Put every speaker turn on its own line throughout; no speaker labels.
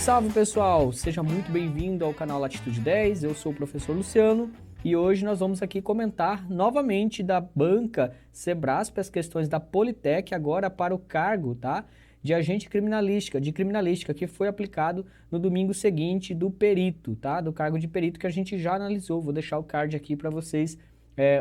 Salve pessoal, seja muito bem-vindo ao canal Latitude 10, eu sou o professor Luciano e hoje nós vamos aqui comentar novamente da banca Sebrasp as questões da Politec agora para o cargo, tá, de agente criminalística, que foi aplicado no domingo seguinte do perito, tá, do cargo de perito que a gente já analisou. Vou deixar o card aqui para vocês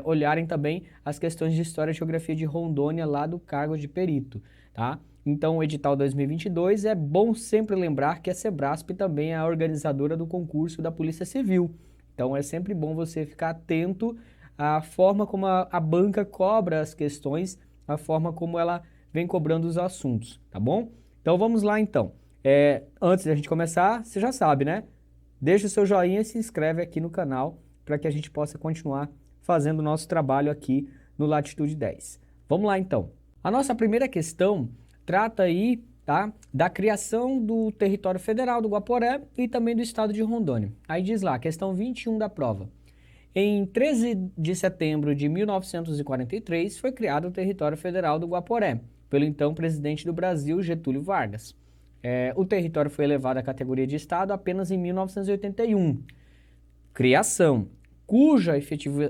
olharem também as questões de História e Geografia de Rondônia lá do cargo de perito, tá? Então, o edital 2022 é bom sempre lembrar que a Sebrasp também é a organizadora do concurso da Polícia Civil. Então, é sempre bom você ficar atento à forma como a banca cobra as questões, a forma como ela vem cobrando os assuntos, tá bom? Então, vamos lá então. Antes da gente começar, você já sabe, né? Deixa o seu joinha e se inscreve aqui no canal para que a gente possa continuar fazendo o nosso trabalho aqui no Latitude 10. Vamos lá então. A nossa primeira questão trata aí, tá, da criação do território federal do Guaporé e também do estado de Rondônia. Aí diz lá, questão 21 da prova. Em 13 de setembro de 1943 foi criado o território federal do Guaporé, pelo então presidente do Brasil, Getúlio Vargas. O território foi elevado à categoria de estado apenas em 1981. Criação, cuja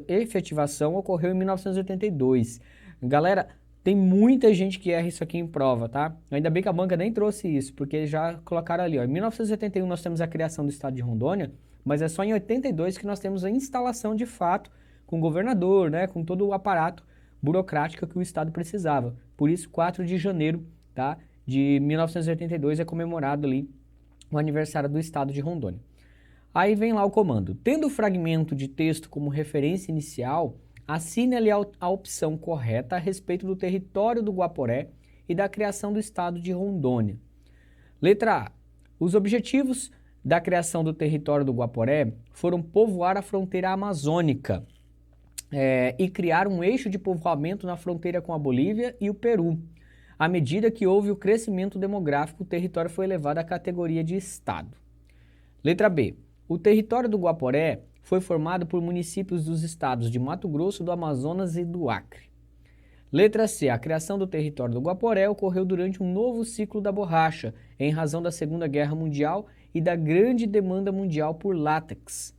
efetivação ocorreu em 1982. Galera, tem muita gente que erra isso aqui em prova, tá? Ainda bem que a banca nem trouxe isso, porque já colocaram ali, ó. Em 1981 nós temos a criação do estado de Rondônia, mas é só em 82 que nós temos a instalação de fato com o governador, né? Com todo o aparato burocrático que o estado precisava. Por isso, 4 de janeiro, tá, de 1982 é comemorado ali o aniversário do estado de Rondônia. Aí vem lá o comando. Tendo o fragmento de texto como referência inicial, assine ali a opção correta a respeito do território do Guaporé e da criação do estado de Rondônia. Letra A. Os objetivos da criação do território do Guaporé foram povoar a fronteira amazônica e criar um eixo de povoamento na fronteira com a Bolívia e o Peru. À medida que houve o crescimento demográfico, o território foi elevado à categoria de estado. Letra B. O território do Guaporé foi formado por municípios dos estados de Mato Grosso, do Amazonas e do Acre. Letra C. A criação do território do Guaporé ocorreu durante um novo ciclo da borracha, em razão da Segunda Guerra Mundial e da grande demanda mundial por látex.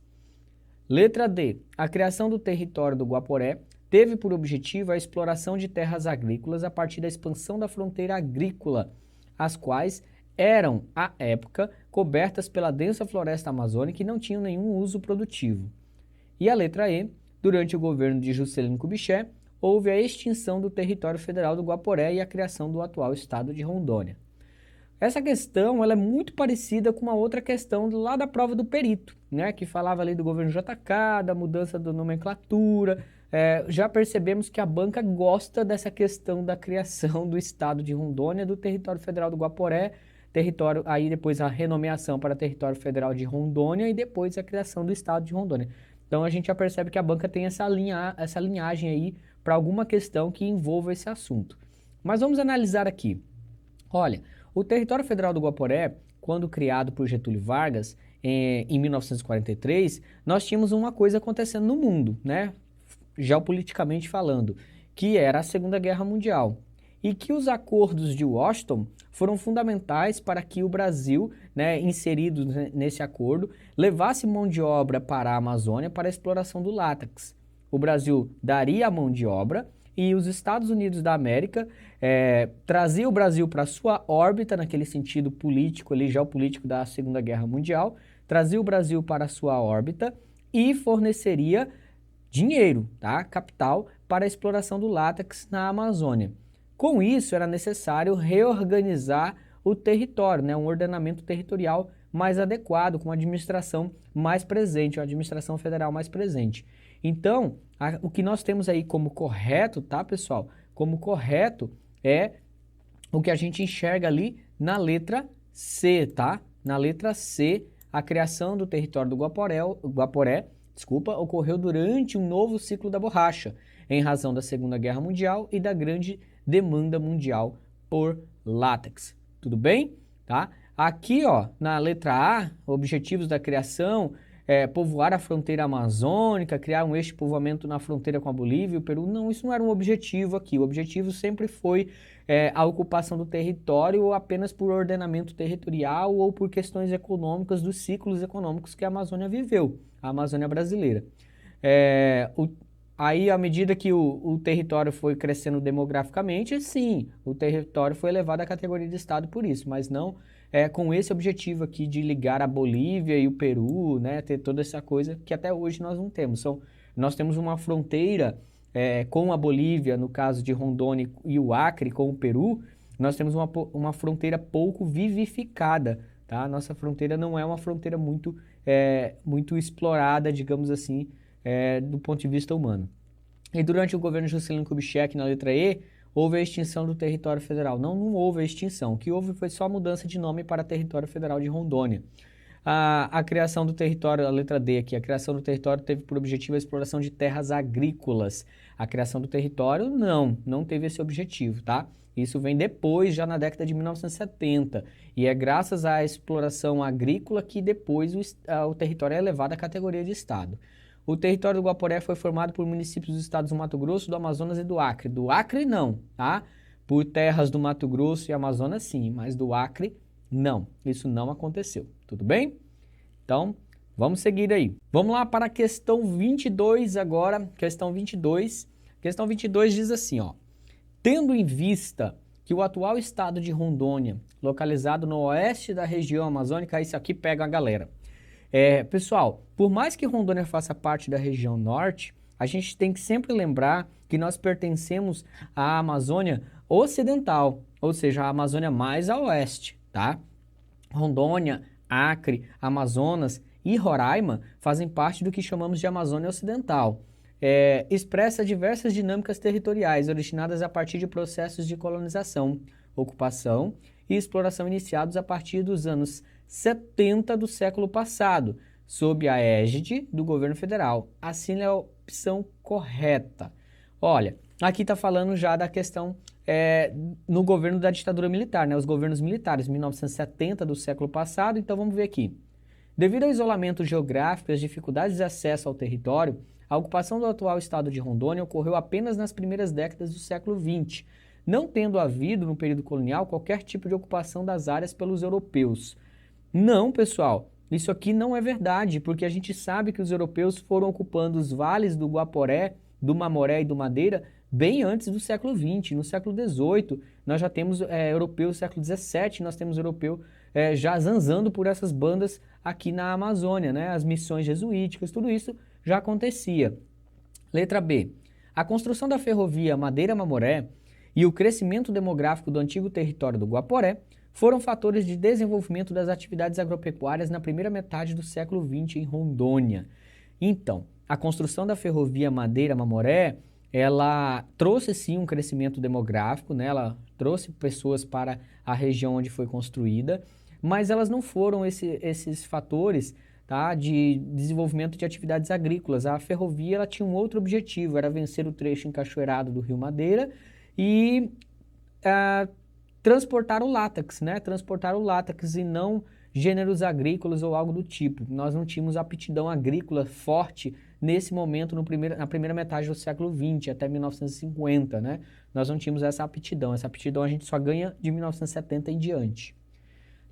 Letra D. A criação do território do Guaporé teve por objetivo a exploração de terras agrícolas a partir da expansão da fronteira agrícola, as quais eram, à época, cobertas pela densa floresta amazônica e não tinham nenhum uso produtivo. E a letra E, durante o governo de Juscelino Kubitschek, houve a extinção do território federal do Guaporé e a criação do atual estado de Rondônia. Essa questão ela é muito parecida com uma outra questão lá da prova do perito, né, que falava ali do governo JK, da mudança da nomenclatura. Já percebemos que a banca gosta dessa questão da criação do estado de Rondônia, do território federal do Guaporé, território, aí depois a renomeação para território federal de Rondônia e depois a criação do estado de Rondônia. Então a gente já percebe que a banca tem essa linhagem aí para alguma questão que envolva esse assunto. Mas vamos analisar aqui. Olha, o território federal do Guaporé, quando criado por Getúlio Vargas em 1943, nós tínhamos uma coisa acontecendo no mundo, né? Geopoliticamente falando, que era a Segunda Guerra Mundial. E que os acordos de Washington foram fundamentais para que o Brasil, né, inserido nesse acordo, levasse mão de obra para a Amazônia para a exploração do látex. O Brasil daria a mão de obra e os Estados Unidos da América trazia o Brasil para sua órbita, naquele sentido político, ali, geopolítico da Segunda Guerra Mundial, trazia o Brasil para a sua órbita e forneceria dinheiro, tá, capital, para a exploração do látex na Amazônia. Com isso, era necessário reorganizar o território, né? Um ordenamento territorial mais adequado, com uma administração mais presente, uma administração federal mais presente. Então, o que nós temos aí como correto, tá, pessoal? Como correto é o que a gente enxerga ali na letra C, tá? Na letra C, a criação do território do Guaporé, ocorreu durante um novo ciclo da borracha, em razão da Segunda Guerra Mundial e da grande demanda mundial por látex. Tudo bem? Tá? Aqui, ó, na letra A, objetivos da criação, povoar a fronteira amazônica, criar um eixo de povoamento na fronteira com a Bolívia e o Peru. Não, isso não era um objetivo aqui. O objetivo sempre foi a ocupação do território apenas por ordenamento territorial ou por questões econômicas dos ciclos econômicos que a Amazônia viveu, a Amazônia brasileira. Aí, à medida que o território foi crescendo demograficamente, sim, o território foi elevado à categoria de estado por isso, mas não com esse objetivo aqui de ligar a Bolívia e o Peru, né, ter toda essa coisa que até hoje nós não temos. Nós temos uma fronteira com a Bolívia, no caso de Rondônia e o Acre com o Peru, nós temos uma fronteira pouco vivificada, tá? Nossa fronteira não é uma fronteira muito explorada, digamos assim, do ponto de vista humano. E durante o governo Juscelino Kubitschek, na letra E, houve a extinção do território federal. Não houve a extinção. O que houve foi só a mudança de nome para Território Federal de Rondônia. A criação do território, a letra D aqui, a criação do território teve por objetivo a exploração de terras agrícolas. A criação do território, não teve esse objetivo, tá? Isso vem depois, já na década de 1970. E é graças à exploração agrícola que depois o território é elevado à categoria de estado. O território do Guaporé foi formado por municípios dos estados do Mato Grosso, do Amazonas e do Acre. Do Acre, não, tá? Por terras do Mato Grosso e Amazonas, sim, mas do Acre, não. Isso não aconteceu, tudo bem? Então, vamos seguir aí. Vamos lá para a questão 22 agora. Questão 22. Questão 22 diz assim, ó. Tendo em vista que o atual estado de Rondônia, localizado no oeste da região amazônica, isso aqui pega a galera. Pessoal, por mais que Rondônia faça parte da região norte, a gente tem que sempre lembrar que nós pertencemos à Amazônia Ocidental, ou seja, a Amazônia mais a oeste, tá? Rondônia, Acre, Amazonas e Roraima fazem parte do que chamamos de Amazônia Ocidental. Expressa diversas dinâmicas territoriais originadas a partir de processos de colonização, ocupação e exploração iniciados a partir dos anos 70 do século passado, sob a égide do governo federal. Assim é a opção correta. Olha, aqui está falando já da questão no governo da ditadura militar, né? Os governos militares, 1970 do século passado. Então vamos ver aqui. Devido ao isolamento geográfico e às dificuldades de acesso ao território, a ocupação do atual estado de Rondônia ocorreu apenas nas primeiras décadas do século XX, não tendo havido, no período colonial, qualquer tipo de ocupação das áreas pelos europeus. Não, pessoal, isso aqui não é verdade, porque a gente sabe que os europeus foram ocupando os vales do Guaporé, do Mamoré e do Madeira bem antes do século XX. No século XVIII, nós já temos europeu, no século XVII, nós temos europeu já zanzando por essas bandas aqui na Amazônia, né? As missões jesuíticas, tudo isso já acontecia. Letra B. A construção da ferrovia Madeira-Mamoré e o crescimento demográfico do antigo território do Guaporé foram fatores de desenvolvimento das atividades agropecuárias na primeira metade do século XX em Rondônia. Então, a construção da ferrovia Madeira-Mamoré, ela trouxe sim um crescimento demográfico, né? Ela trouxe pessoas para a região onde foi construída, mas elas não foram esses fatores, tá, de desenvolvimento de atividades agrícolas. A ferrovia ela tinha um outro objetivo, era vencer o trecho encachoeirado do Rio Madeira e transportar o látex, né? Transportar o látex e não gêneros agrícolas ou algo do tipo. Nós não tínhamos aptidão agrícola forte nesse momento, na primeira metade do século XX, até 1950, né? Nós não tínhamos essa aptidão. Essa aptidão a gente só ganha de 1970 em diante.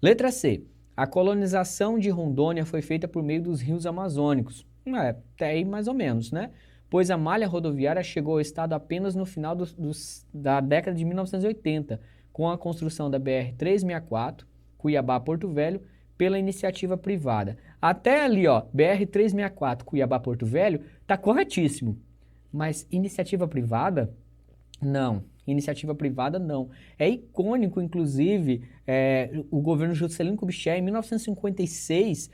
Letra C. A colonização de Rondônia foi feita por meio dos rios amazônicos. Até aí mais ou menos, né? Pois a malha rodoviária chegou ao estado apenas no final da década de 1980, com a construção da BR-364, Cuiabá-Porto Velho, pela iniciativa privada. Até ali, ó, BR-364, Cuiabá-Porto Velho, tá corretíssimo. Mas iniciativa privada? Não. Iniciativa privada, não. É icônico, inclusive, o governo Juscelino Kubitschek, em 1956,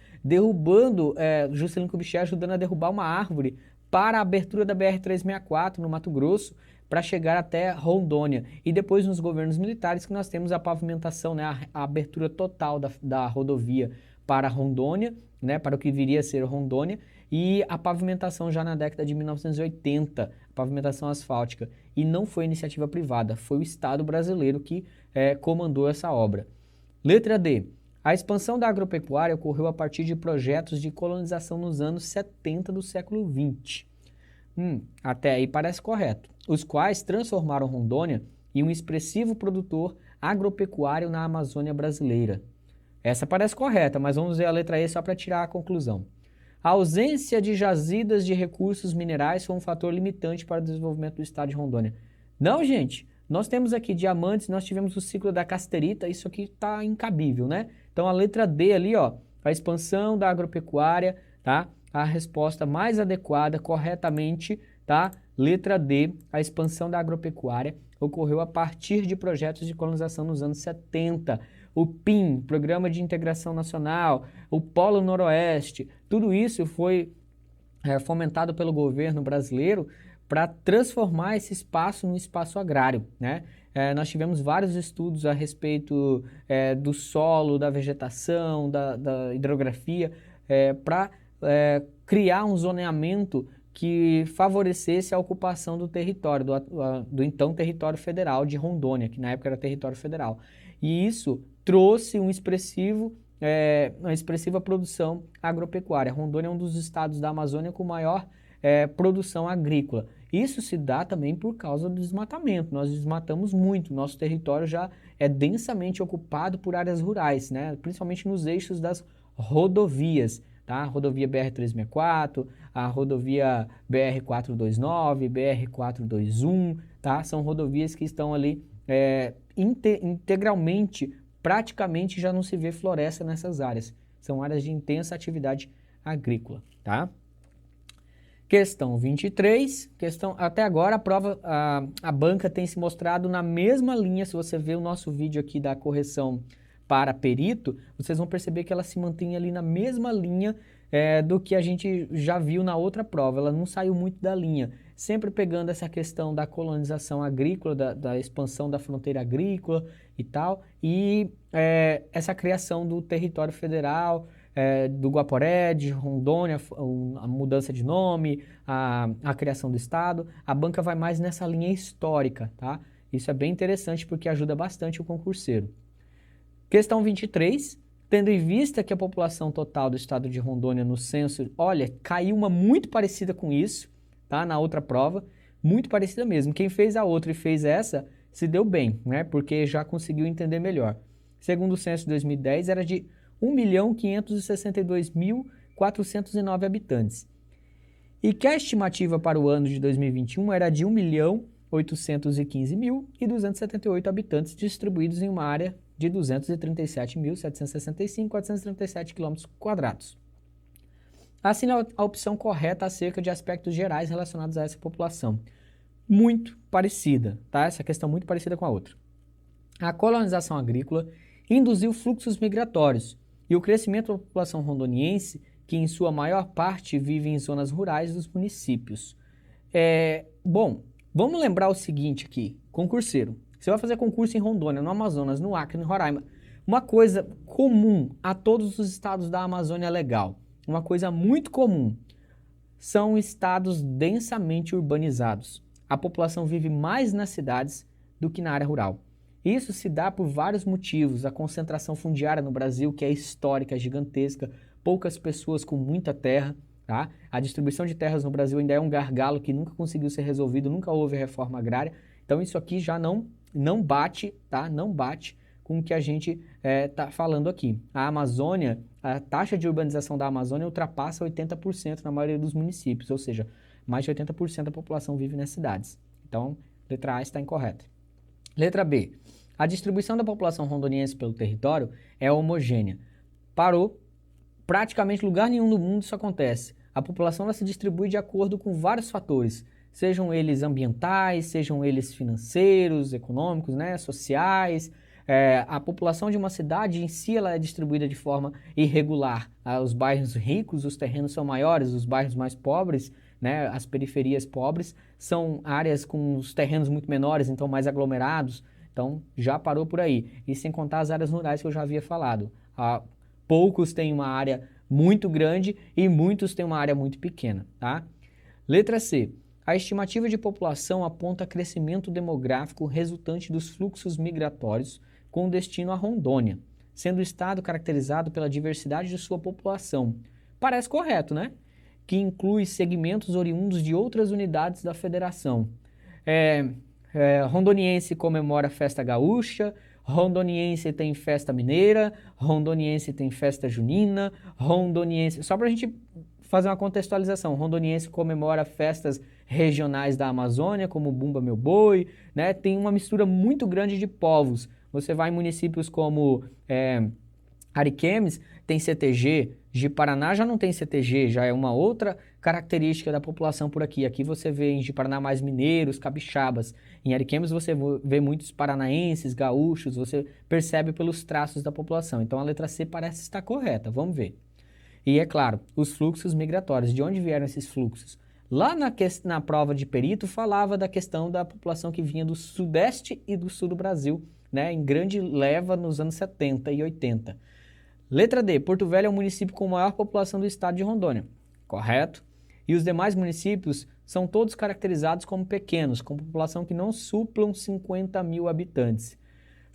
Juscelino Kubitschek ajudando a derrubar uma árvore para a abertura da BR-364 no Mato Grosso, para chegar até Rondônia. E depois, nos governos militares, que nós temos a pavimentação, né, a abertura total da rodovia para Rondônia, né, para o que viria a ser Rondônia, e a pavimentação já na década de 1980, a pavimentação asfáltica. E não foi iniciativa privada, foi o Estado brasileiro que comandou essa obra. Letra D. A expansão da agropecuária ocorreu a partir de projetos de colonização nos anos 70 do século XX. Até aí parece correto. Os quais transformaram Rondônia em um expressivo produtor agropecuário na Amazônia brasileira. Essa parece correta, mas vamos ver a letra E só para tirar a conclusão. A ausência de jazidas de recursos minerais foi um fator limitante para o desenvolvimento do estado de Rondônia. Não, gente, nós temos aqui diamantes, nós tivemos o ciclo da casterita, isso aqui está incabível, né? Então a letra D ali, ó, a expansão da agropecuária, tá? A resposta mais adequada, corretamente, tá? Letra D, a expansão da agropecuária ocorreu a partir de projetos de colonização nos anos 70. O PIN, Programa de Integração Nacional, o Polo Noroeste, tudo isso foi fomentado pelo governo brasileiro para transformar esse espaço num espaço agrário, né? Nós tivemos vários estudos a respeito do solo, da vegetação, da hidrografia, para criar um zoneamento que favorecesse a ocupação do território, do então território federal de Rondônia, que na época era território federal. E isso trouxe uma expressiva produção agropecuária. Rondônia é um dos estados da Amazônia com maior produção agrícola. Isso se dá também por causa do desmatamento. Nós desmatamos muito, nosso território já é densamente ocupado por áreas rurais, né? Principalmente nos eixos das rodovias. Tá? A rodovia BR-364, a rodovia BR-429, BR-421, tá? São rodovias que estão ali integralmente, praticamente já não se vê floresta nessas áreas. São áreas de intensa atividade agrícola, tá? Questão 23, até agora a prova, a banca tem se mostrado na mesma linha. Se você ver o nosso vídeo aqui da correção para perito, vocês vão perceber que ela se mantém ali na mesma linha do que a gente já viu na outra prova. Ela não saiu muito da linha, sempre pegando essa questão da colonização agrícola, da expansão da fronteira agrícola e tal, e essa criação do território federal, do Guaporé, de Rondônia, a mudança de nome, a criação do estado. A banca vai mais nessa linha histórica, tá? Isso é bem interessante porque ajuda bastante o concurseiro. Questão 23, tendo em vista que a população total do estado de Rondônia no censo, olha, caiu uma muito parecida com isso, tá? Na outra prova, muito parecida mesmo. Quem fez a outra e fez essa, se deu bem, né? Porque já conseguiu entender melhor. Segundo o censo de 2010, era de 1.562.409 habitantes. E que a estimativa para o ano de 2021 era de 1.815.278 habitantes distribuídos em uma área de 237.765.437 km². Assine a opção correta acerca de aspectos gerais relacionados a essa população. Muito parecida, tá? Essa questão muito parecida com a outra. A colonização agrícola induziu fluxos migratórios e o crescimento da população rondoniense, que em sua maior parte vive em zonas rurais dos municípios. Bom, vamos lembrar o seguinte aqui, concurseiro. Você vai fazer concurso em Rondônia, no Amazonas, no Acre, no Roraima. Uma coisa comum a todos os estados da Amazônia Legal, uma coisa muito comum, são estados densamente urbanizados. A população vive mais nas cidades do que na área rural. Isso se dá por vários motivos. A concentração fundiária no Brasil, que é histórica, é gigantesca, poucas pessoas com muita terra, tá? A distribuição de terras no Brasil ainda é um gargalo que nunca conseguiu ser resolvido, nunca houve reforma agrária. Então isso aqui já não bate, tá? Não bate com o que a gente está falando aqui. A Amazônia, a taxa de urbanização da Amazônia ultrapassa 80% na maioria dos municípios, ou seja, mais de 80% da população vive nas cidades. Então, letra A está incorreta. Letra B. A distribuição da população rondoniense pelo território é homogênea. Parou. Praticamente lugar nenhum no mundo isso acontece. A população ela se distribui de acordo com vários fatores, sejam eles ambientais, sejam eles financeiros, econômicos, né, sociais. A população de uma cidade em si ela é distribuída de forma irregular. Os bairros ricos, os terrenos são maiores, os bairros mais pobres, né, as periferias pobres, são áreas com os terrenos muito menores, então mais aglomerados. Então, já parou por aí. E sem contar as áreas rurais que eu já havia falado. Poucos têm uma área muito grande e muitos têm uma área muito pequena, tá? Letra C. A estimativa de população aponta crescimento demográfico resultante dos fluxos migratórios com destino à Rondônia. sendo o estado caracterizado pela diversidade de sua população. Parece correto, né? Que inclui segmentos oriundos de outras unidades da federação. Rondoniense comemora a festa gaúcha, rondoniense tem festa mineira, rondoniense tem festa junina, rondoniense... Só para a gente fazer uma contextualização, rondoniense comemora festas regionais da Amazônia, como Bumba Meu Boi, né? Tem uma mistura muito grande de povos. Você vai em municípios como Ariquemes, tem CTG, Ji-Paraná já não tem CTG, já é uma outra característica da população por aqui. Aqui você vê em Ji-Paraná mais mineiros, capixabas. Em Ariquemes você vê muitos paranaenses, gaúchos, você percebe pelos traços da população. Então a letra C parece estar correta, vamos ver. E é claro, os fluxos migratórios. De onde vieram esses fluxos? Lá na prova de perito falava da questão da população que vinha do sudeste e do sul do Brasil, né, em grande leva nos anos 70 e 80. Letra D, Porto Velho é o município com maior população do estado de Rondônia. Correto. E os demais municípios são todos caracterizados como pequenos, com população que não suplam 50 mil habitantes.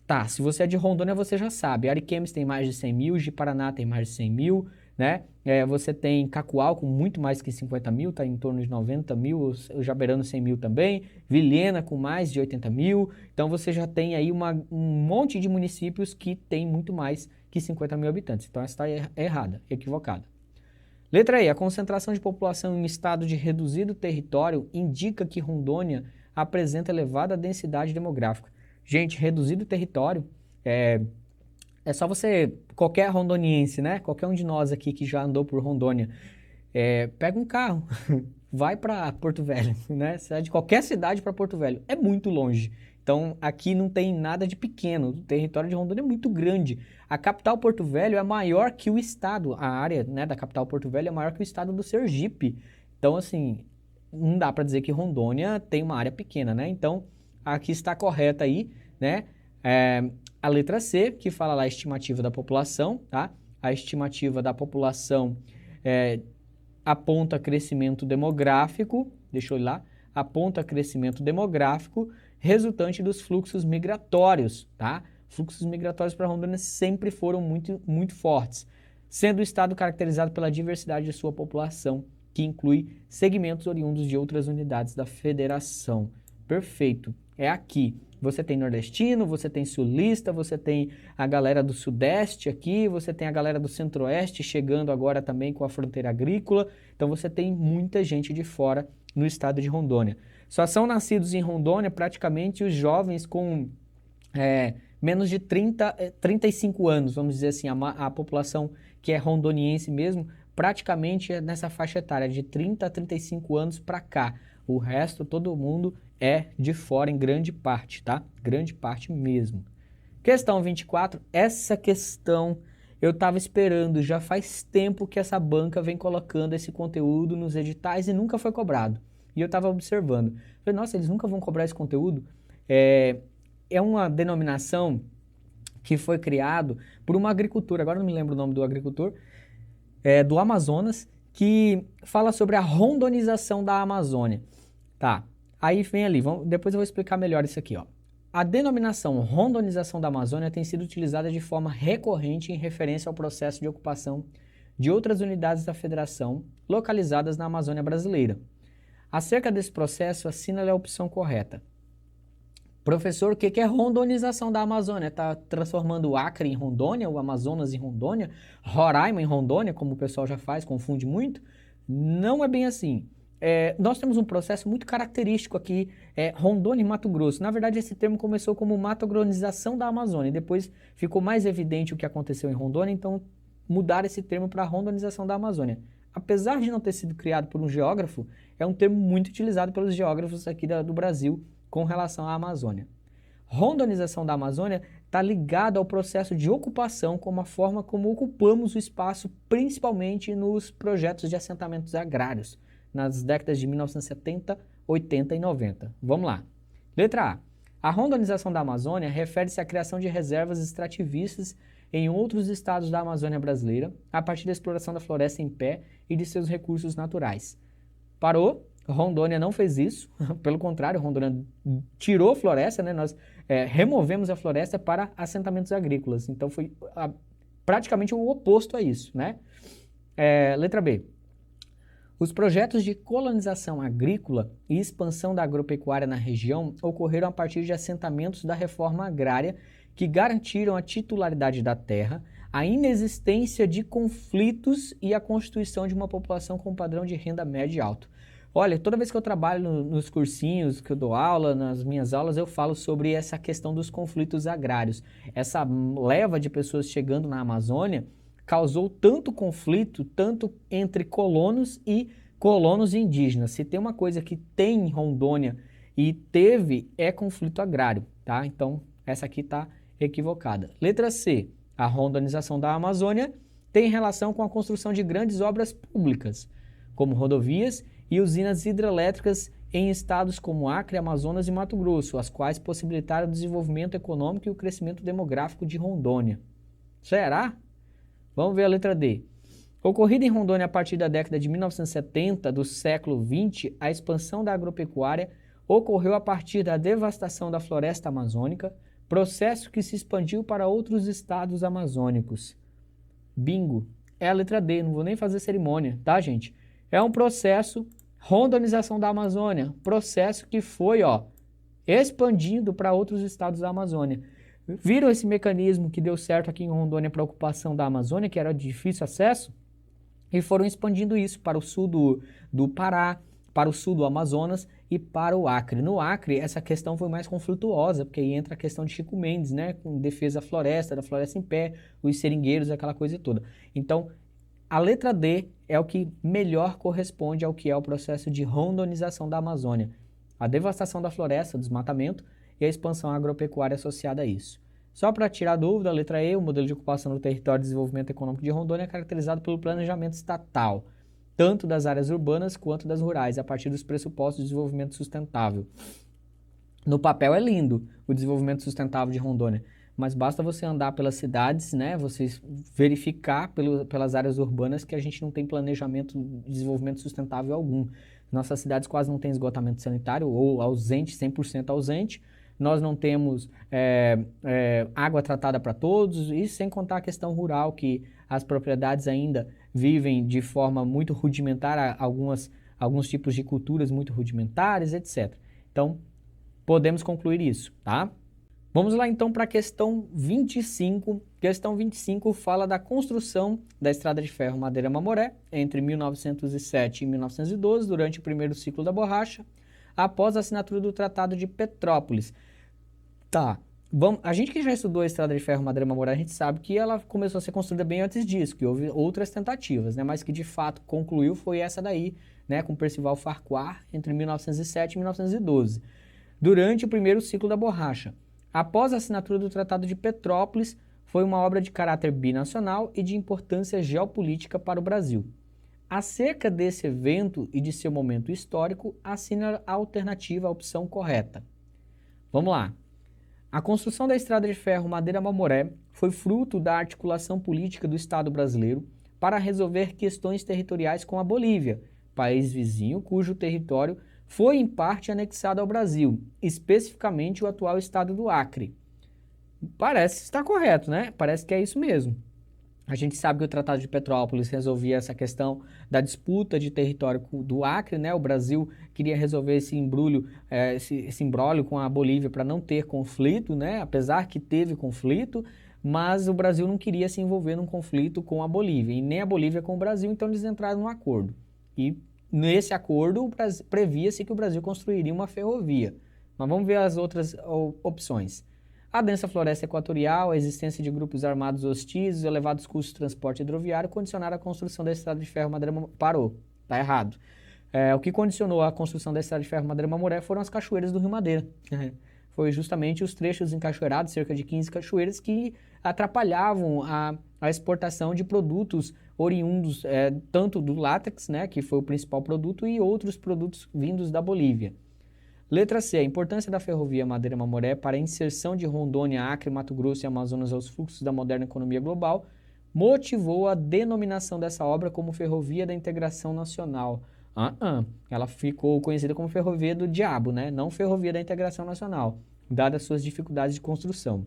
Tá, se você é de Rondônia, você já sabe. Ariquemes tem mais de 100 mil, Ji-Paraná tem mais de 100 mil, né? Você tem Cacoal com muito mais que 50 mil, está em torno de 90 mil, o Jaberano 100 mil também, Vilhena com mais de 80 mil, então você já tem aí um monte de municípios que tem muito mais que 50 mil habitantes, então essa está errada, equivocada. Letra E, a concentração de população em estado de reduzido território indica que Rondônia apresenta elevada densidade demográfica. Gente, reduzido território é só você, qualquer rondoniense, né? Qualquer um de nós aqui que já andou por Rondônia, pega um carro, vai para Porto Velho, né? Sai de qualquer cidade para Porto Velho. É muito longe. Então, aqui não tem nada de pequeno. O território de Rondônia é muito grande. A capital Porto Velho é maior que o estado. A área, né, da capital Porto Velho é maior que o estado do Sergipe. Então, assim, não dá para dizer que Rondônia tem uma área pequena, né? Então, aqui está correta aí, né? A letra C, que fala lá a estimativa da população, tá? A estimativa da população aponta crescimento demográfico, deixa eu ir lá, aponta crescimento demográfico resultante dos fluxos migratórios, tá? Fluxos migratórios para Rondônia sempre foram muito, muito fortes, sendo o estado caracterizado pela diversidade de sua população, que inclui segmentos oriundos de outras unidades da federação. Perfeito, é aqui. Você tem nordestino, você tem sulista, você tem a galera do sudeste aqui, você tem a galera do centro-oeste chegando agora também com a fronteira agrícola. Então você tem muita gente de fora no estado de Rondônia. Só são nascidos em Rondônia praticamente os jovens com menos de 35 anos, vamos dizer assim, a população que é rondoniense mesmo, praticamente é nessa faixa etária, de 30 a 35 anos para cá. O resto, todo mundo é de fora em grande parte, tá? Grande parte mesmo. Questão 24, essa questão eu estava esperando, já faz tempo que essa banca vem colocando esse conteúdo nos editais e nunca foi cobrado. E eu estava observando. Falei, nossa, eles nunca vão cobrar esse conteúdo? É uma denominação que foi criado por uma agricultura, agora não me lembro o nome do agricultor, do Amazonas, que fala sobre a rondonização da Amazônia. Tá, aí vem ali, depois eu vou explicar melhor isso aqui, ó. A denominação rondonização da Amazônia tem sido utilizada de forma recorrente em referência ao processo de ocupação de outras unidades da federação localizadas na Amazônia brasileira. Acerca desse processo, assina-lhe a opção correta. Professor, o que é rondonização da Amazônia? Está transformando o Acre em Rondônia, o Amazonas em Rondônia, Roraima em Rondônia, como o pessoal já faz, confunde muito? Não é bem assim. Nós temos um processo muito característico aqui, Rondônia e Mato Grosso. Na verdade, esse termo começou como matogronização da Amazônia, e depois ficou mais evidente o que aconteceu em Rondônia, então mudaram esse termo para rondonização da Amazônia. Apesar de não ter sido criado por um geógrafo, é um termo muito utilizado pelos geógrafos aqui do Brasil com relação à Amazônia. Rondonização da Amazônia está ligado ao processo de ocupação, como a forma como ocupamos o espaço, principalmente nos projetos de assentamentos agrários, nas décadas de 1970, 80 e 90. Vamos lá. Letra A. A rondonização da Amazônia refere-se à criação de reservas extrativistas em outros estados da Amazônia brasileira, a partir da exploração da floresta em pé e de seus recursos naturais. Parou? Rondônia não fez isso, pelo contrário, Rondônia tirou floresta, né? removemos a floresta para assentamentos agrícolas. Então foi praticamente o oposto a isso, né? Letra B. Os projetos de colonização agrícola e expansão da agropecuária na região ocorreram a partir de assentamentos da reforma agrária que garantiram a titularidade da terra, a inexistência de conflitos e a constituição de uma população com padrão de renda médio e alto. Olha, toda vez que eu trabalho nos cursinhos, que eu dou aula, nas minhas aulas, eu falo sobre essa questão dos conflitos agrários. Essa leva de pessoas chegando na Amazônia causou tanto conflito, tanto entre colonos e colonos indígenas. Se tem uma coisa que tem em Rondônia e teve, é conflito agrário, tá? Então, essa aqui está equivocada. Letra C. A rondonização da Amazônia tem relação com a construção de grandes obras públicas, como rodovias e usinas hidrelétricas em estados como Acre, Amazonas e Mato Grosso, as quais possibilitaram o desenvolvimento econômico e o crescimento demográfico de Rondônia. Será? Vamos ver a letra D. Ocorrida em Rondônia a partir da década de 1970 do século XX, a expansão da agropecuária ocorreu a partir da devastação da floresta amazônica, processo que se expandiu para outros estados amazônicos. Bingo. É a letra D, não vou nem fazer cerimônia, tá, gente? É um processo, rondonização da Amazônia, processo que foi, expandindo para outros estados da Amazônia. Viram esse mecanismo que deu certo aqui em Rondônia para a ocupação da Amazônia, que era de difícil acesso? E foram expandindo isso para o sul do Pará, para o sul do Amazonas e para o Acre. No Acre, essa questão foi mais conflituosa, porque aí entra a questão de Chico Mendes, né, com defesa da floresta em pé, os seringueiros, aquela coisa toda. Então, a letra D é o que melhor corresponde ao que é o processo de rondonização da Amazônia. A devastação da floresta, desmatamento e a expansão agropecuária associada a isso. Só para tirar dúvida, a letra E, o modelo de ocupação do território e desenvolvimento econômico de Rondônia é caracterizado pelo planejamento estatal, tanto das áreas urbanas quanto das rurais, a partir dos pressupostos de desenvolvimento sustentável. No papel é lindo o desenvolvimento sustentável de Rondônia, mas basta você andar pelas cidades, né, você verificar pelas áreas urbanas que a gente não tem planejamento de desenvolvimento sustentável algum. Nossas cidades quase não têm esgotamento sanitário, ou ausente, 100% ausente. Nós não temos água tratada para todos, e sem contar a questão rural, que as propriedades ainda vivem de forma muito rudimentar, alguns tipos de culturas muito rudimentares, etc. Então, podemos concluir isso, tá? Vamos lá então para a questão 25. Questão 25 fala da construção da estrada de ferro Madeira-Mamoré entre 1907 e 1912, durante o primeiro ciclo da borracha, após a assinatura do Tratado de Petrópolis. Tá, a gente que já estudou a estrada de ferro Madeira-Mamoré, a gente sabe que ela começou a ser construída bem antes disso, que houve outras tentativas, né, mas que de fato concluiu foi essa daí, né, com Percival Farquhar, entre 1907 e 1912, durante o primeiro ciclo da borracha. Após a assinatura do Tratado de Petrópolis, foi uma obra de caráter binacional e de importância geopolítica para o Brasil. Acerca desse evento e de seu momento histórico, assina a alternativa, a opção correta. Vamos lá. A construção da estrada de ferro Madeira-Mamoré foi fruto da articulação política do Estado brasileiro para resolver questões territoriais com a Bolívia, país vizinho cujo território foi em parte anexado ao Brasil, especificamente o atual estado do Acre. Parece estar correto, né? Parece que é isso mesmo. A gente sabe que o Tratado de Petrópolis resolvia essa questão da disputa de território do Acre, né? O Brasil queria resolver esse embrulho, esse imbróglio com a Bolívia para não ter conflito, né? Apesar que teve conflito, mas o Brasil não queria se envolver num conflito com a Bolívia, e nem a Bolívia com o Brasil, então eles entraram num acordo. E nesse acordo previa-se que o Brasil construiria uma ferrovia. Mas vamos ver as outras opções. A densa floresta equatorial, a existência de grupos armados hostis, os elevados custos de transporte hidroviário condicionaram a construção da estrada de ferro Madeira-Mamoré. Parou, tá errado. O que condicionou a construção da estrada de ferro Madeira-Mamoré foram as cachoeiras do Rio Madeira. Foi justamente os trechos encachoeirados, cerca de 15 cachoeiras, que atrapalhavam a exportação de produtos oriundos, tanto do látex, né, que foi o principal produto, e outros produtos vindos da Bolívia. Letra C. A importância da ferrovia Madeira-Mamoré para a inserção de Rondônia, Acre, Mato Grosso e Amazonas aos fluxos da moderna economia global motivou a denominação dessa obra como Ferrovia da Integração Nacional. Ela ficou conhecida como Ferrovia do Diabo, né? Não Ferrovia da Integração Nacional. dadas suas dificuldades de construção.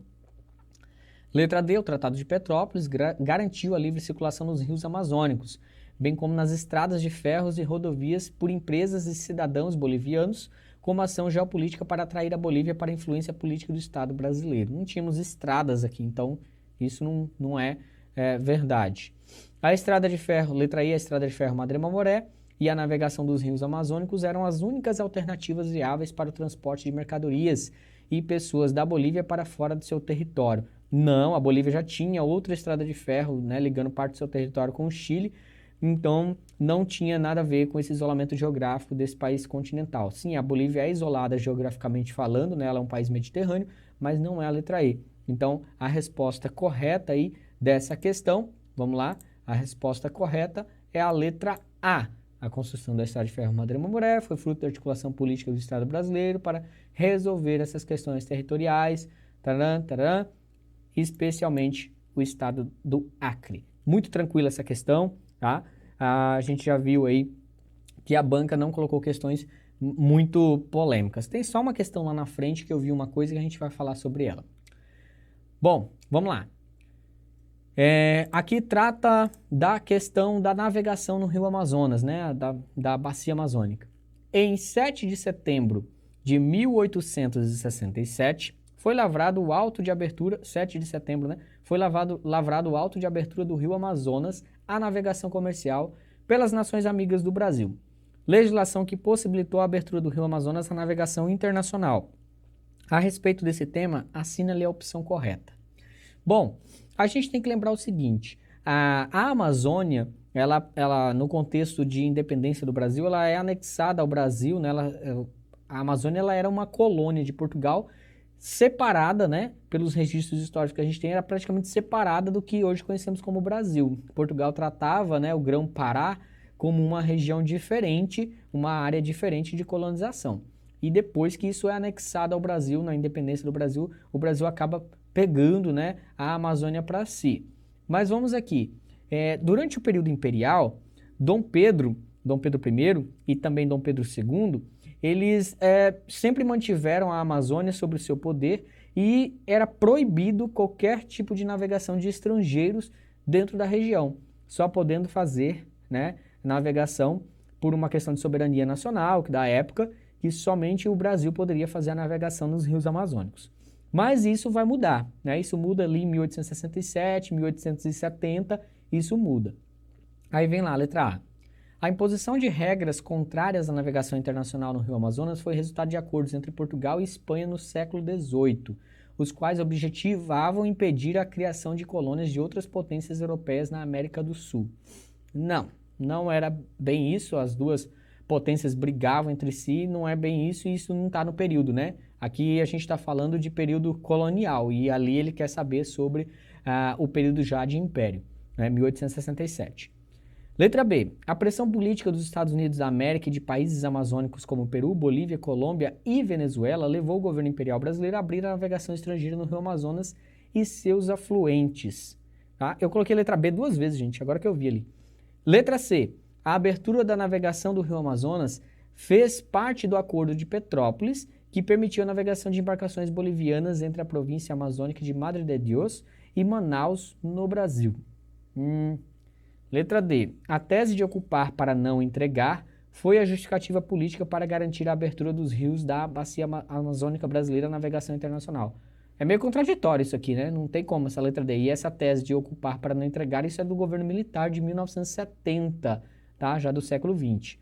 Letra D, o Tratado de Petrópolis garantiu a livre circulação nos rios amazônicos, bem como nas estradas de ferros e rodovias por empresas e cidadãos bolivianos, como ação geopolítica para atrair a Bolívia para a influência política do Estado brasileiro. Não tínhamos estradas aqui, então isso não é verdade. A estrada de ferro, letra I, a estrada de ferro Madre-Mamoré e a navegação dos rios amazônicos eram as únicas alternativas viáveis para o transporte de mercadorias e pessoas da Bolívia para fora do seu território. Não, a Bolívia já tinha outra estrada de ferro, né, ligando parte do seu território com o Chile, então não tinha nada a ver com esse isolamento geográfico desse país continental. Sim, a Bolívia é isolada geograficamente falando, né, ela é um país mediterrâneo, mas não é a letra E. Então, a resposta correta aí dessa questão, vamos lá, a resposta correta é a letra A. A construção da estrada de ferro Madre-Mamoré foi fruto da articulação política do Estado brasileiro para resolver essas questões territoriais, especialmente o estado do Acre. Muito tranquila essa questão, tá? A gente já viu aí que a banca não colocou questões muito polêmicas. Tem só uma questão lá na frente que eu vi uma coisa que a gente vai falar sobre ela. Bom, vamos lá. Aqui trata da questão da navegação no Rio Amazonas, né? Da bacia amazônica. Em 7 de setembro de 1867, foi lavrado o auto de abertura, 7 de setembro, né? Foi lavrado o auto de abertura do Rio Amazonas à navegação comercial pelas nações amigas do Brasil. Legislação que possibilitou a abertura do Rio Amazonas à navegação internacional. A respeito desse tema, assina-lhe a opção correta. Bom, a gente tem que lembrar o seguinte, a Amazônia, ela no contexto de independência do Brasil, ela é anexada ao Brasil, né? A Amazônia ela era uma colônia de Portugal, separada, né, pelos registros históricos que a gente tem, era praticamente separada do que hoje conhecemos como Brasil. Portugal tratava, né, o Grão-Pará como uma região diferente, uma área diferente de colonização. E depois que isso é anexado ao Brasil, na independência do Brasil, o Brasil acaba pegando, né, a Amazônia para si. Mas vamos aqui. Durante o período imperial, Dom Pedro I e também Dom Pedro II, eles sempre mantiveram a Amazônia sob o seu poder e era proibido qualquer tipo de navegação de estrangeiros dentro da região, só podendo fazer, né, navegação por uma questão de soberania nacional, que da época, que somente o Brasil poderia fazer a navegação nos rios amazônicos. Mas isso vai mudar, né? Isso muda ali em 1867, 1870, isso muda. Aí vem lá a letra A. A imposição de regras contrárias à navegação internacional no Rio Amazonas foi resultado de acordos entre Portugal e Espanha no século XVIII, os quais objetivavam impedir a criação de colônias de outras potências europeias na América do Sul. Não era bem isso, as duas potências brigavam entre si, não é bem isso e isso não está no período, né? Aqui a gente está falando de período colonial e ali ele quer saber sobre o período já de império, né? 1867. Letra B. A pressão política dos Estados Unidos da América e de países amazônicos como Peru, Bolívia, Colômbia e Venezuela levou o governo imperial brasileiro a abrir a navegação estrangeira no Rio Amazonas e seus afluentes. Tá? Eu coloquei letra B duas vezes, gente, agora que eu vi ali. Letra C. A abertura da navegação do Rio Amazonas fez parte do Acordo de Petrópolis, que permitiu a navegação de embarcações bolivianas entre a província amazônica de Madre de Dios e Manaus, no Brasil. Letra D. A tese de ocupar para não entregar foi a justificativa política para garantir a abertura dos rios da bacia amazônica brasileira à navegação internacional. É meio contraditório isso aqui, né? Não tem como essa letra D. E essa tese de ocupar para não entregar, isso é do governo militar de 1970, tá? Já do século XX.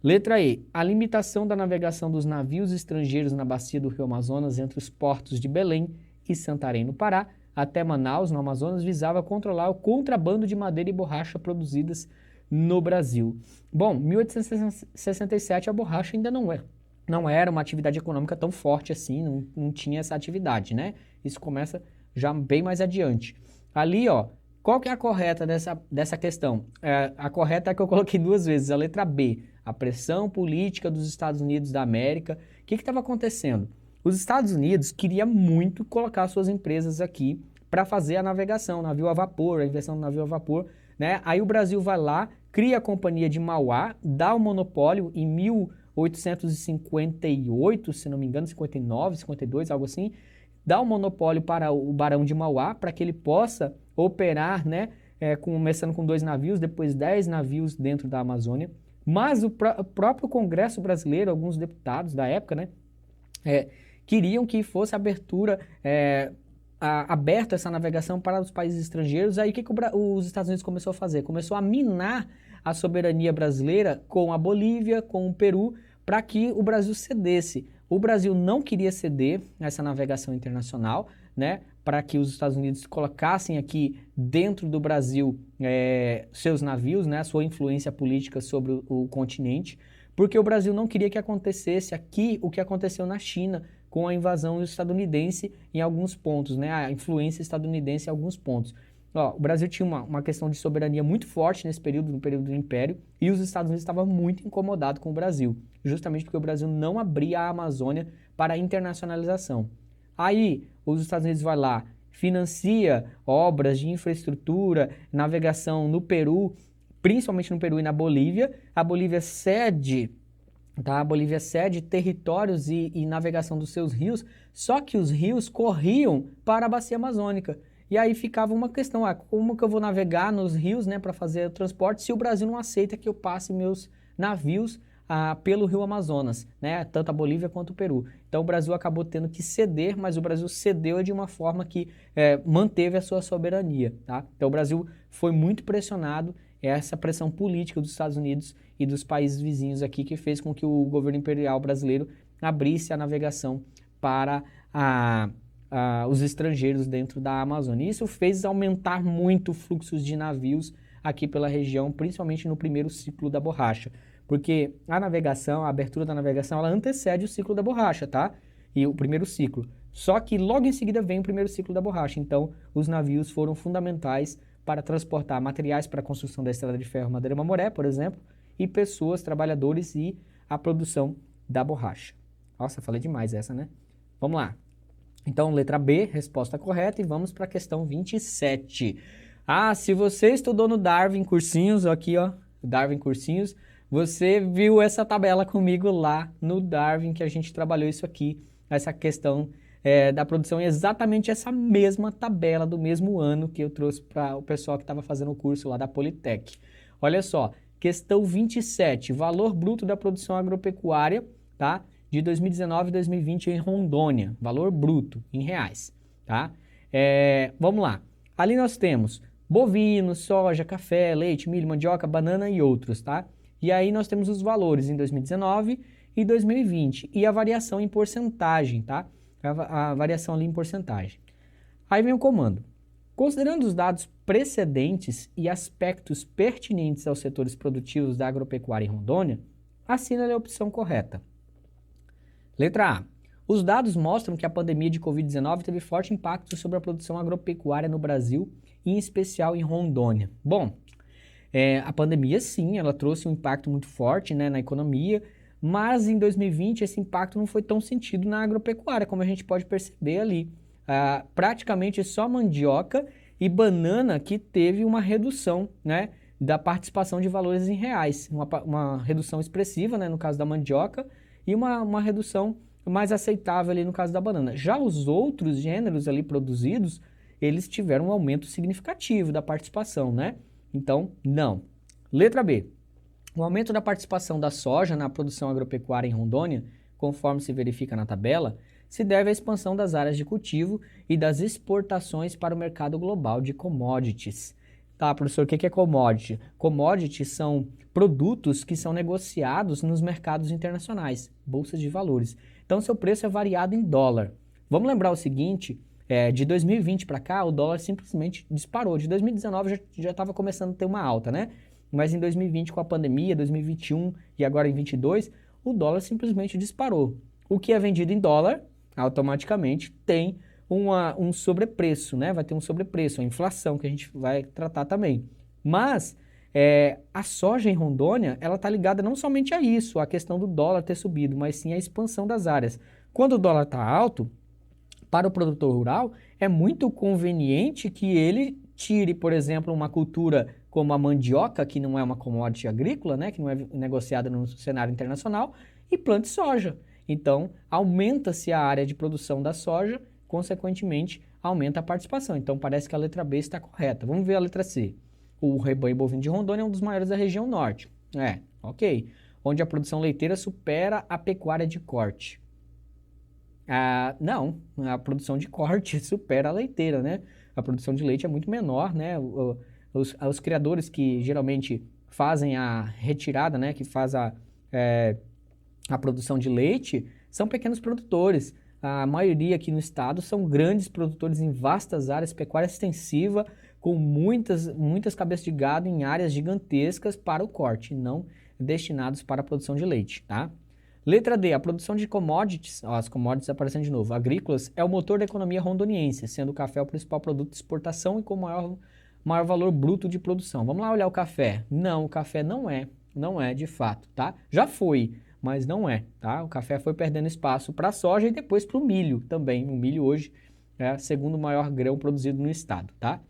Letra E. A limitação da navegação dos navios estrangeiros na bacia do Rio Amazonas entre os portos de Belém e Santarém, no Pará, até Manaus, no Amazonas, visava controlar o contrabando de madeira e borracha produzidas no Brasil. Bom, em 1867 a borracha ainda não era uma atividade econômica tão forte assim, não tinha essa atividade, né? Isso começa já bem mais adiante. Ali, ó, qual que é a correta dessa questão? A correta é a que eu coloquei duas vezes, a letra B. A pressão política dos Estados Unidos da América. O que estava acontecendo? Os Estados Unidos queriam muito colocar suas empresas aqui para fazer a navegação, navio a vapor, a invenção do navio a vapor, né? Aí o Brasil vai lá, cria a Companhia de Mauá, dá o monopólio em 1858, se não me engano, 59, 52, algo assim, dá o monopólio para o Barão de Mauá, para que ele possa operar, né, começando com 2 navios, depois 10 navios dentro da Amazônia. Mas o próprio Congresso brasileiro, alguns deputados da época, né, queriam que fosse aberta essa navegação para os países estrangeiros. Aí o que os Estados Unidos começou a fazer? Começou a minar a soberania brasileira com a Bolívia, com o Peru, para que o Brasil cedesse. O Brasil não queria ceder essa navegação internacional, né, para que os Estados Unidos colocassem aqui dentro do Brasil seus navios, né, a sua influência política sobre o continente, porque o Brasil não queria que acontecesse aqui o que aconteceu na China com a invasão estadunidense em alguns pontos, né, a influência estadunidense em alguns pontos. O Brasil tinha uma questão de soberania muito forte nesse período, no período do Império, e os Estados Unidos estavam muito incomodados com o Brasil, justamente porque o Brasil não abria a Amazônia para a internacionalização. Aí, os Estados Unidos vai lá, financia obras de infraestrutura, navegação no Peru, principalmente no Peru e na Bolívia. A Bolívia cede, tá? A Bolívia cede territórios e navegação dos seus rios, só que os rios corriam para a bacia amazônica. E aí ficava uma questão, como que eu vou navegar nos rios, né, para fazer o transporte, se o Brasil não aceita que eu passe meus navios pelo rio Amazonas, né, tanto a Bolívia quanto o Peru. Então o Brasil acabou tendo que ceder, mas o Brasil cedeu de uma forma que manteve a sua soberania, tá? Então o Brasil foi muito pressionado, essa pressão política dos Estados Unidos e dos países vizinhos aqui que fez com que o governo imperial brasileiro abrisse a navegação para os estrangeiros dentro da Amazônia. Isso fez aumentar muito fluxos de navios aqui pela região, principalmente no primeiro ciclo da borracha. Porque a navegação, a abertura da navegação, ela antecede o ciclo da borracha, tá? E o primeiro ciclo. Só que logo em seguida vem o primeiro ciclo da borracha. Então, os navios foram fundamentais para transportar materiais para a construção da estrada de ferro Madeira-Mamoré, por exemplo, e pessoas, trabalhadores e a produção da borracha. Nossa, falei demais essa, né? Vamos lá. Então, letra B, resposta correta, e vamos para a questão 27. Se você estudou no Darwin Cursinhos, aqui ó, Darwin Cursinhos, você viu essa tabela comigo lá no Darwin, que a gente trabalhou isso aqui, essa questão da produção, exatamente essa mesma tabela do mesmo ano que eu trouxe para o pessoal que estava fazendo o curso lá da Politec. Olha só, questão 27, valor bruto da produção agropecuária, tá? De 2019 e 2020 em Rondônia, valor bruto em reais, tá? Vamos lá, ali nós temos bovino, soja, café, leite, milho, mandioca, banana e outros, tá? E aí nós temos os valores em 2019 e 2020 e a variação em porcentagem, tá? A variação ali em porcentagem. Aí vem o comando. Considerando os dados precedentes e aspectos pertinentes aos setores produtivos da agropecuária em Rondônia, assina a opção correta. Letra A. Os dados mostram que a pandemia de Covid-19 teve forte impacto sobre a produção agropecuária no Brasil, em especial em Rondônia. Bom, a pandemia, sim, ela trouxe um impacto muito forte, né, na economia, mas em 2020 esse impacto não foi tão sentido na agropecuária, como a gente pode perceber ali. Praticamente só mandioca e banana que teve uma redução, né, da participação de valores em reais, uma redução expressiva, né, no caso da mandioca, e uma redução mais aceitável ali no caso da banana. Já os outros gêneros ali produzidos, eles tiveram um aumento significativo da participação, né? Então, não. Letra B. O aumento da participação da soja na produção agropecuária em Rondônia, conforme se verifica na tabela, se deve à expansão das áreas de cultivo e das exportações para o mercado global de commodities. Tá, professor, o que é commodity? Commodities são produtos que são negociados nos mercados internacionais, bolsas de valores. Então, seu preço é variado em dólar. Vamos lembrar o seguinte, de 2020 para cá, o dólar simplesmente disparou. De 2019 já estava começando a ter uma alta, né? Mas em 2020, com a pandemia, 2021 e agora em 2022, o dólar simplesmente disparou. O que é vendido em dólar, automaticamente tem um sobrepreço, né? Vai ter um sobrepreço, a inflação que a gente vai tratar também. Mas a soja em Rondônia, ela está ligada não somente a isso, a questão do dólar ter subido, mas sim a expansão das áreas. Quando o dólar está alto, para o produtor rural, é muito conveniente que ele tire, por exemplo, uma cultura como a mandioca, que não é uma commodity agrícola, né? Que não é negociada no cenário internacional, e plante soja. Então, aumenta-se a área de produção da soja, consequentemente, aumenta a participação. Então, parece que a letra B está correta. Vamos ver a letra C. O rebanho bovino de Rondônia é um dos maiores da região norte. Ok. Onde a produção leiteira supera a pecuária de corte. Não, a produção de corte supera a leiteira, né? A produção de leite é muito menor, né? Os criadores que geralmente fazem a retirada, né? Que faz a produção de leite, são pequenos produtores. A maioria aqui no estado são grandes produtores em vastas áreas, pecuária extensiva, com muitas cabeças de gado em áreas gigantescas para o corte, não destinados para a produção de leite, tá? Letra D, a produção de commodities, as commodities aparecendo de novo, agrícolas, é o motor da economia rondoniense, sendo o café o principal produto de exportação e com maior valor bruto de produção. Vamos lá olhar o café. Não, o café não é de fato, tá? Já foi, mas não é, tá? O café foi perdendo espaço para a soja e depois para o milho também. O milho hoje é o segundo maior grão produzido no estado, tá?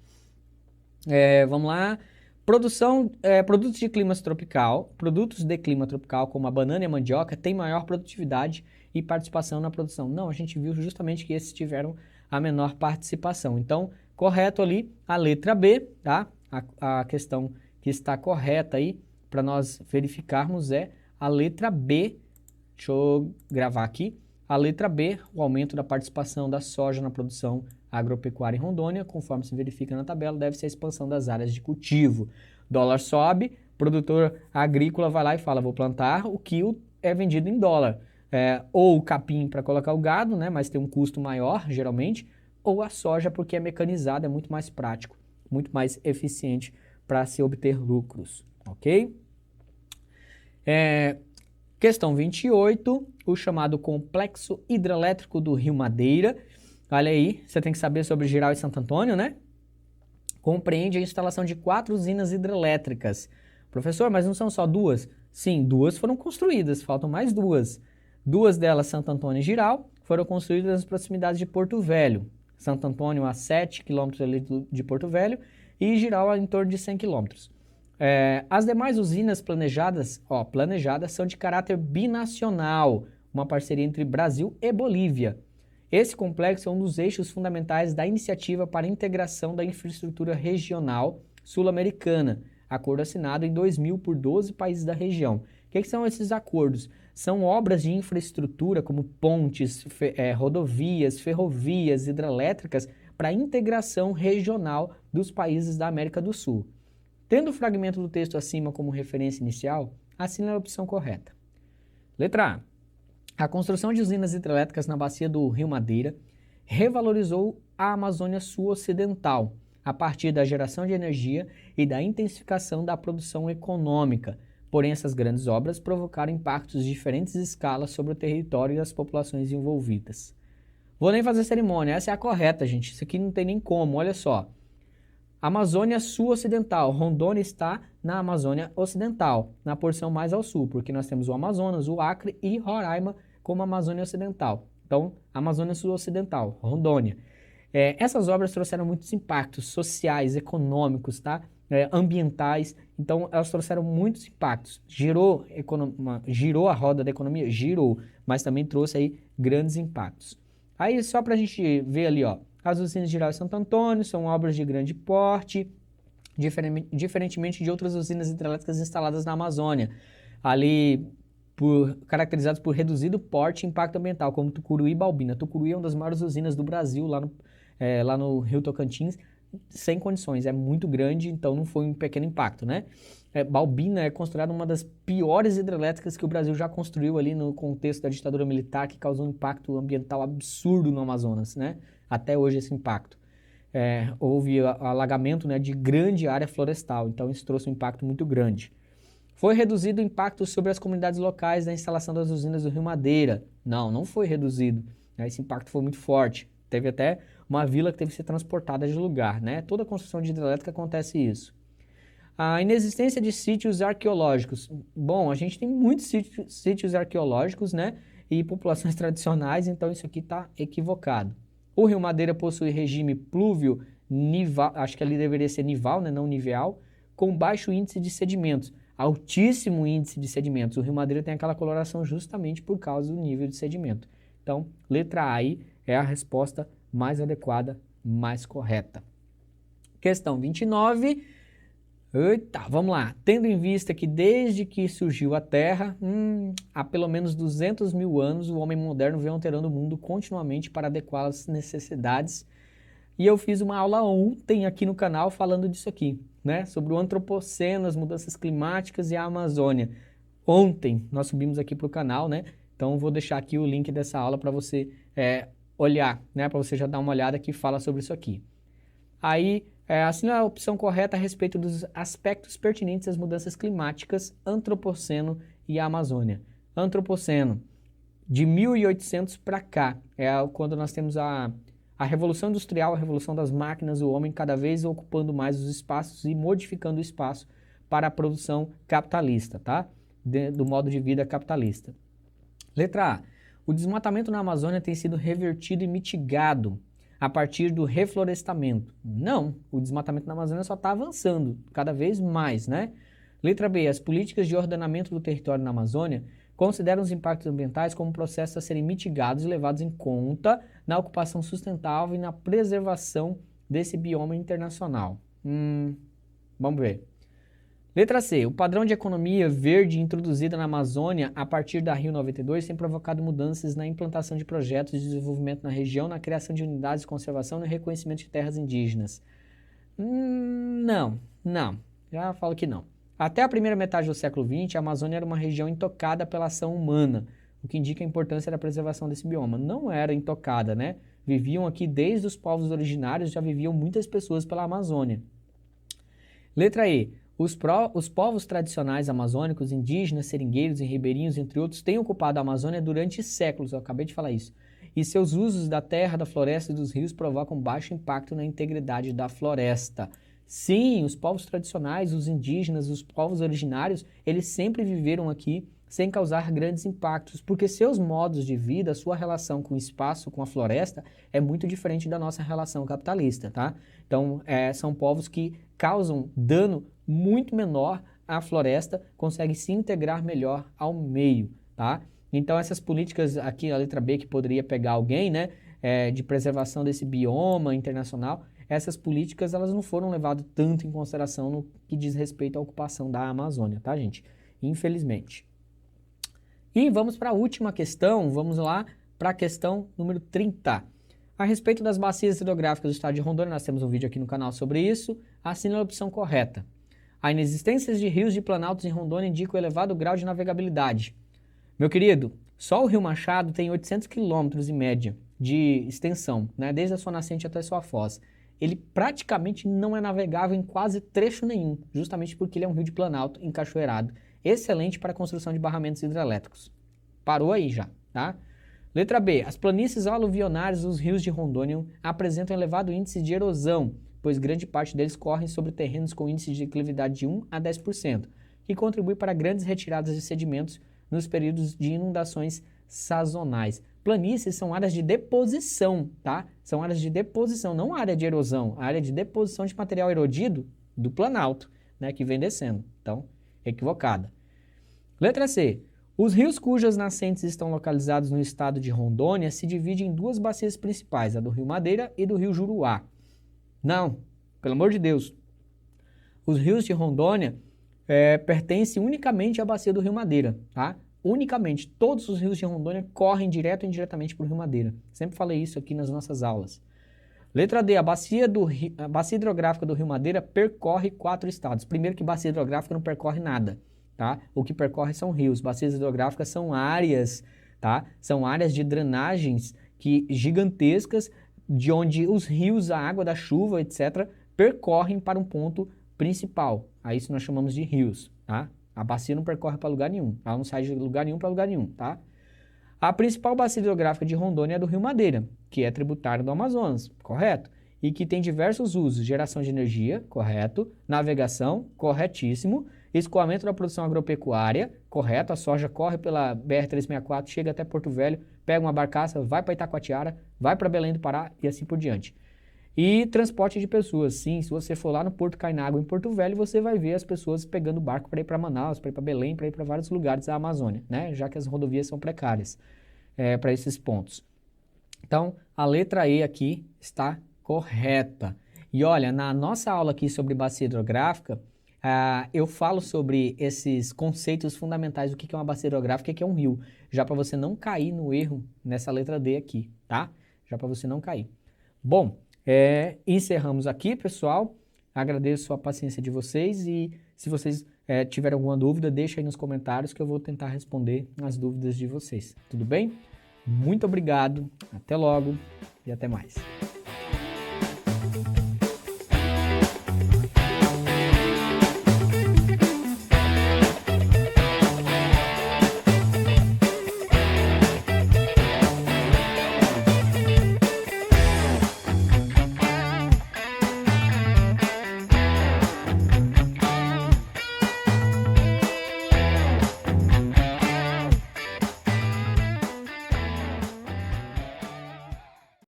Vamos lá. Produtos de clima tropical, como a banana e a mandioca, têm maior produtividade e participação na produção. Não, a gente viu justamente que esses tiveram a menor participação. Então, correto ali a letra B, tá? A questão que está correta aí para nós verificarmos é a letra B. Deixa eu gravar aqui. A letra B, o aumento da participação da soja na produção agropecuária em Rondônia, conforme se verifica na tabela, deve ser a expansão das áreas de cultivo. Dólar sobe, produtor agrícola vai lá e fala, vou plantar, o quilo é vendido em dólar. Ou o capim para colocar o gado, né, mas tem um custo maior, geralmente, ou a soja porque é mecanizada, é muito mais prático, muito mais eficiente para se obter lucros, ok? Questão 28, o chamado Complexo Hidrelétrico do Rio Madeira. Olha aí, você tem que saber sobre Jirau e Santo Antônio, né? Compreende a instalação de 4 usinas hidrelétricas. Professor, mas não são só 2? Sim, 2 foram construídas, faltam mais 2. 2 delas, Santo Antônio e Jirau, foram construídas nas proximidades de Porto Velho. Santo Antônio a 7 km de Porto Velho e Jirau a em torno de 100 km. As demais usinas planejadas são de caráter binacional, uma parceria entre Brasil e Bolívia. Esse complexo é um dos eixos fundamentais da iniciativa para a integração da infraestrutura regional sul-americana, acordo assinado em 2000 por 12 países da região. O que são esses acordos? São obras de infraestrutura como pontes, rodovias, ferrovias, hidrelétricas para a integração regional dos países da América do Sul. Tendo o fragmento do texto acima como referência inicial, assine a opção correta. Letra A. A construção de usinas hidrelétricas na bacia do Rio Madeira revalorizou a Amazônia Sul-Ocidental a partir da geração de energia e da intensificação da produção econômica. Porém, essas grandes obras provocaram impactos de diferentes escalas sobre o território e as populações envolvidas. Vou nem fazer cerimônia, essa é a correta, gente. Isso aqui não tem nem como, olha só. Amazônia Sul-Ocidental. Rondônia está na Amazônia Ocidental, na porção mais ao sul, porque nós temos o Amazonas, o Acre e Roraima como Amazônia Ocidental. Então, Amazônia Sul-Ocidental, Rondônia. Essas obras trouxeram muitos impactos sociais, econômicos, tá? Ambientais. Então, elas trouxeram muitos impactos. Girou a roda da economia? Girou, mas também trouxe aí grandes impactos. Aí, só para a gente ver ali, ó. As usinas de Jirau e Santo Antônio são obras de grande porte, diferentemente de outras usinas hidrelétricas instaladas na Amazônia, ali caracterizadas por reduzido porte e impacto ambiental, como Tucuruí e Baubina. Tucuruí é uma das maiores usinas do Brasil, lá no Rio Tocantins, sem condições, é muito grande, então não foi um pequeno impacto, né? Baubina é considerada uma das piores hidrelétricas que o Brasil já construiu ali no contexto da ditadura militar, que causou um impacto ambiental absurdo no Amazonas, né? Até hoje esse impacto. Houve alagamento, né, de grande área florestal, então isso trouxe um impacto muito grande. Foi reduzido o impacto sobre as comunidades locais da instalação das usinas do Rio Madeira? Não foi reduzido. Esse impacto foi muito forte. Teve até uma vila que teve que ser transportada de lugar, né? Toda construção de hidrelétrica acontece isso. A inexistência de sítios arqueológicos. Bom, a gente tem muitos sítios arqueológicos, né? E populações tradicionais, então isso aqui está equivocado. O Rio Madeira possui regime plúvio nival, acho que ali deveria ser nival, né? Não niveal, com baixo índice de sedimentos. altíssimo índice de sedimentos. O Rio Madeira tem aquela coloração justamente por causa do nível de sedimento. Então, letra A aí é a resposta mais adequada, mais correta. Questão 29. Eita, vamos lá. Tendo em vista que desde que surgiu a Terra, há pelo menos 200 mil anos, o homem moderno vem alterando o mundo continuamente para adequar às necessidades. E eu fiz uma aula ontem aqui no canal falando disso aqui, né? Sobre o antropoceno, as mudanças climáticas e a Amazônia. Ontem nós subimos aqui para o canal, né? Então vou deixar aqui o link dessa aula para você olhar, né? Para você já dar uma olhada que fala sobre isso aqui. Aí, assina a opção correta a respeito dos aspectos pertinentes às mudanças climáticas, antropoceno e a Amazônia. Antropoceno, de 1800 para cá, quando nós temos a Revolução Industrial, a Revolução das Máquinas, o homem cada vez ocupando mais os espaços e modificando o espaço para a produção capitalista, tá? Do modo de vida capitalista. Letra A. O desmatamento na Amazônia tem sido revertido e mitigado a partir do reflorestamento. Não, o desmatamento na Amazônia só está avançando cada vez mais, né? Letra B. As políticas de ordenamento do território na Amazônia consideram os impactos ambientais como processos a serem mitigados e levados em conta na ocupação sustentável e na preservação desse bioma internacional. Vamos ver. Letra C. O padrão de economia verde introduzida na Amazônia a partir da Rio 92 tem provocado mudanças na implantação de projetos de desenvolvimento na região, na criação de unidades de conservação e no reconhecimento de terras indígenas. Não. Já falo que não. Até a primeira metade do século XX, a Amazônia era uma região intocada pela ação humana, o que indica a importância da preservação desse bioma. Não era intocada, né? Viviam aqui desde os povos originários, já viviam muitas pessoas pela Amazônia. Letra E. Os povos tradicionais amazônicos, indígenas, seringueiros e ribeirinhos, entre outros, têm ocupado a Amazônia durante séculos, eu acabei de falar isso, e seus usos da terra, da floresta e dos rios provocam baixo impacto na integridade da floresta. Sim, os povos tradicionais, os indígenas, os povos originários, eles sempre viveram aqui sem causar grandes impactos, porque seus modos de vida, sua relação com o espaço, com a floresta, é muito diferente da nossa relação capitalista, tá? Então, são povos que causam dano muito menor à floresta, conseguem se integrar melhor ao meio, tá? Então, essas políticas aqui, a letra B, que poderia pegar alguém, né, de preservação desse bioma internacional, essas políticas, elas não foram levadas tanto em consideração no que diz respeito à ocupação da Amazônia, tá, gente? Infelizmente. E vamos para a última questão, vamos lá para a questão número 30. A respeito das bacias hidrográficas do estado de Rondônia, nós temos um vídeo aqui no canal sobre isso, assina a opção correta. A inexistência de rios de planaltos em Rondônia indica o elevado grau de navegabilidade. Meu querido, só o Rio Machado tem 800 quilômetros em média de extensão, né, desde a sua nascente até a sua foz. Ele praticamente não é navegável em quase trecho nenhum, justamente porque ele é um rio de planalto encachoeirado, excelente para a construção de barramentos hidrelétricos. Parou aí já, tá? Letra B. As planícies aluvionárias dos rios de Rondônia apresentam elevado índice de erosão, pois grande parte deles correm sobre terrenos com índice de declividade de 1 a 10%, que contribui para grandes retiradas de sedimentos nos períodos de inundações sazonais. Planícies são áreas de deposição, tá? São áreas de deposição, não área de erosão, área de deposição de material erodido do planalto, né, que vem descendo. Então, equivocada. Letra C. Os rios cujas nascentes estão localizados no estado de Rondônia se dividem em duas bacias principais, a do Rio Madeira e do Rio Juruá. Não, pelo amor de Deus. Os rios de Rondônia pertencem unicamente à bacia do Rio Madeira, tá? Unicamente. Todos os rios de Rondônia correm direto ou indiretamente para o Rio Madeira. Sempre falei isso aqui nas nossas aulas. Letra D. A bacia hidrográfica do Rio Madeira percorre 4 estados. Primeiro que bacia hidrográfica não percorre nada, tá? O que percorre são rios. Bacias hidrográficas são áreas, tá? São áreas de drenagens gigantescas, de onde os rios, a água da chuva, etc., percorrem para um ponto principal. A isso nós chamamos de rios, tá? A bacia não percorre para lugar nenhum. Ela não sai de lugar nenhum para lugar nenhum, tá? A principal bacia hidrográfica de Rondônia é a do Rio Madeira, que é tributário do Amazonas, correto? E que tem diversos usos: geração de energia, correto? Navegação, corretíssimo. Escoamento da produção agropecuária, correto? A soja corre pela BR-364, chega até Porto Velho, pega uma barcaça, vai para Itacoatiara, vai para Belém do Pará e assim por diante. E transporte de pessoas, sim, se você for lá no Porto Cainago, em Porto Velho, você vai ver as pessoas pegando barco para ir para Manaus, para ir para Belém, para ir para vários lugares da Amazônia, né? Já que as rodovias são precárias para esses pontos. Então, a letra E aqui está correta. E olha, na nossa aula aqui sobre bacia hidrográfica, eu falo sobre esses conceitos fundamentais do que é uma bacia hidrográfica e o que é um rio, já para você não cair no erro nessa letra D aqui, tá? Já para você não cair. Bom, encerramos aqui, pessoal. Agradeço a paciência de vocês e se vocês tiverem alguma dúvida, deixa aí nos comentários que eu vou tentar responder as dúvidas de vocês. Tudo bem? Muito obrigado, até logo e até mais.